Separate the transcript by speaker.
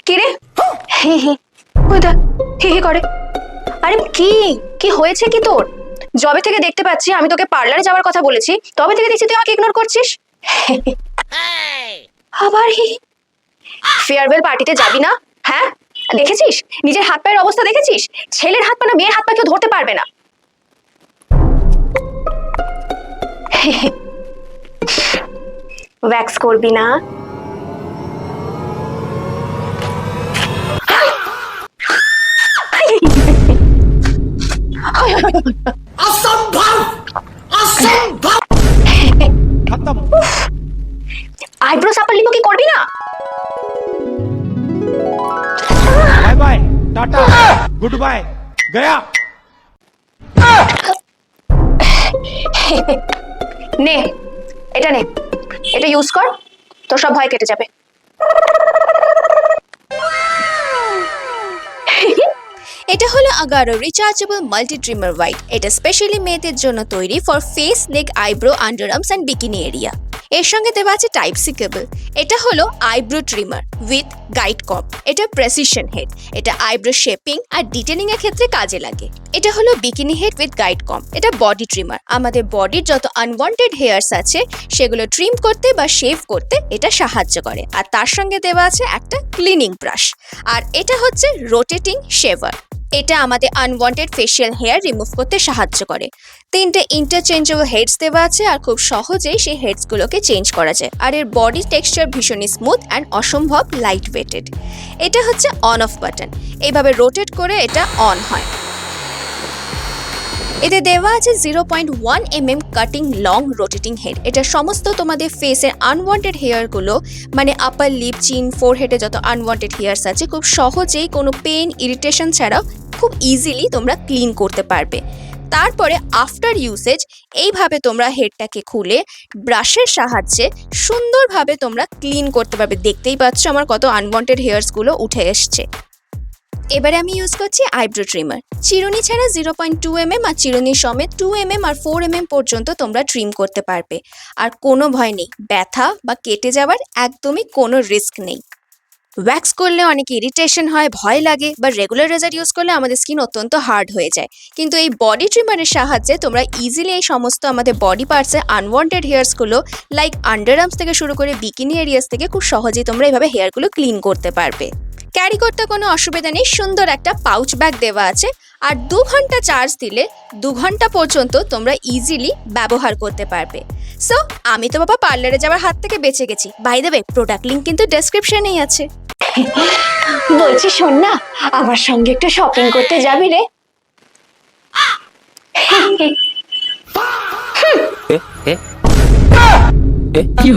Speaker 1: কি রে? হে হে, ওই দেখ, হে হে করে। আরে কি কি হয়েছে কি তোর? জবে থেকে দেখতে পাচ্ছি আমি তোকে পার্লারে যাওয়ার কথা বলেছি, তবে থেকে দেখছি তুই আমাকে ইগনোর করছিস। আবার হি, ফেয়ারওয়েল পার্টিতে যাবি না? হ্যাঁ, দেখেছিস নিজের হাত পায়ের অবস্থা দেখেছিস? ছেলের হাত পা না মেয়ের হাত পা কেউ ধরতে পারবে না। ওয়্যাক্স করবি না? আইব্রো সাপার লিপো কি করবি না?
Speaker 2: Bye bye tata good bye गया।
Speaker 1: নে এটা নে, এটা ইউজ কর, তোর সব ভয় কেটে যাবে।
Speaker 3: এটা হলো Agaro rechargeable multi trimmer white. এটা স্পেশালি মেয়েদের জন্য তৈরি for face, neck, eyebrow, under arms and bikini area. এর সঙ্গে দেওয়া আছে টাইপ সি কেবল। এটা হলো আইব্রো ট্রিমার উইথ গাইড কম। এটা প্রেসিশন হেড। এটা আইব্রো শেপিং আর ডিটেলিং এর ক্ষেত্রে কাজে লাগে। এটা হলো বিকিনি হেড উইথ গাইড কম। এটা বডি ট্রিমার। আমাদের বডির যত আনওয়ান্টেড হেয়ারস আছে সেগুলো ট্রিম করতে বা শেভ করতে এটা সাহায্য করে। আর তার সঙ্গে দেওয়া আছে একটা ক্লিনিং ব্রাশ। আর এটা হচ্ছে রোটেটিং শেভার। এটা আমাদের আনওয়ান্টেড ফেশিয়াল হেয়ার রিমুভ করতে সাহায্য করে। তিনটে ইন্টারচেঞ্জেবল হেডস দেওয়া আছে আর খুব সহজেই সেই হেডসগুলোকে চেঞ্জ করা যায়। আর এর বডি টেক্সচার ভীষণই স্মুথ অ্যান্ড অসম্ভব লাইট ওয়েটেড। এটা হচ্ছে অন অফ বাটন। এইভাবে রোটেট করে এটা অন হয়। এতে দেওয়া আছে 0.1 mm cutting long rotating head. এটা সমস্ত তোমাদের ফেসের আনওয়ান্টেড হেয়ারগুলো, মানে আপার লিপ, চিন, ফোরহেডে যত আনওয়ান্টেড হেয়ারস আছে, খুব সহজেই কোনো পেন, ইরিটেশন ছাড়াও খুব ইজিলি তোমরা ক্লিন করতে পারবে। তারপরে আফটার ইউসেজ এইভাবে তোমরা হেডটাকে খুলে ব্রাশের সাহায্যে সুন্দরভাবে তোমরা ক্লিন করতে পারবে। দেখতেই পাচ্ছ আমার কত আনওয়ান্টেড হেয়ারসগুলো উঠে এসছে। এবারে আমি ইউজ করছি আইব্রো ট্রিমার। চিরুনি ছাড়া 0.2 mm আর চিরুনি সমেত 2 mm আর 4 mm পর্যন্ত তোমরা ট্রিম করতে পারবে। আর কোনো ভয় নেই, ব্যথা বা কেটে যাওয়ার একদমই কোনো রিস্ক নেই। ওয়্যাক্স করলে অনেক ইরিটেশন হয়, ভয় লাগে, বা রেগুলার রেজার ইউজ করলে আমাদের স্কিন অত্যন্ত হার্ড হয়ে যায়। কিন্তু এই বডি ট্রিমারের সাহায্যে তোমরা ইজিলি এই সমস্ত আমাদের বডি পার্টসে আনওয়ান্টেড হেয়ারসগুলো, লাইক আন্ডার আর্মস থেকে শুরু করে বিকিনি এরিয়াস থেকে, খুব সহজেই তোমরা এইভাবে হেয়ারগুলো ক্লিন করতে পারবে। ক্যারি করতে কোনো অসুবিধা নেই। সুন্দর একটা পাউচ ব্যাগ দেওয়া আছে। আর 2 ঘন্টা চার্জ দিলে 2 ঘন্টা পর্যন্ত তোমরা ইজিলি ব্যবহার করতে পারবে। সো আমি তো বাবা পার্লারে যাওয়ার হাত থেকে বেঁচে গেছি। By the way, product link কিন্তু ডেসক্রিপশনেই আছে।
Speaker 1: বলছি শোন না, আমার সঙ্গে একটু শপিং করতে যাবি রে?
Speaker 4: কি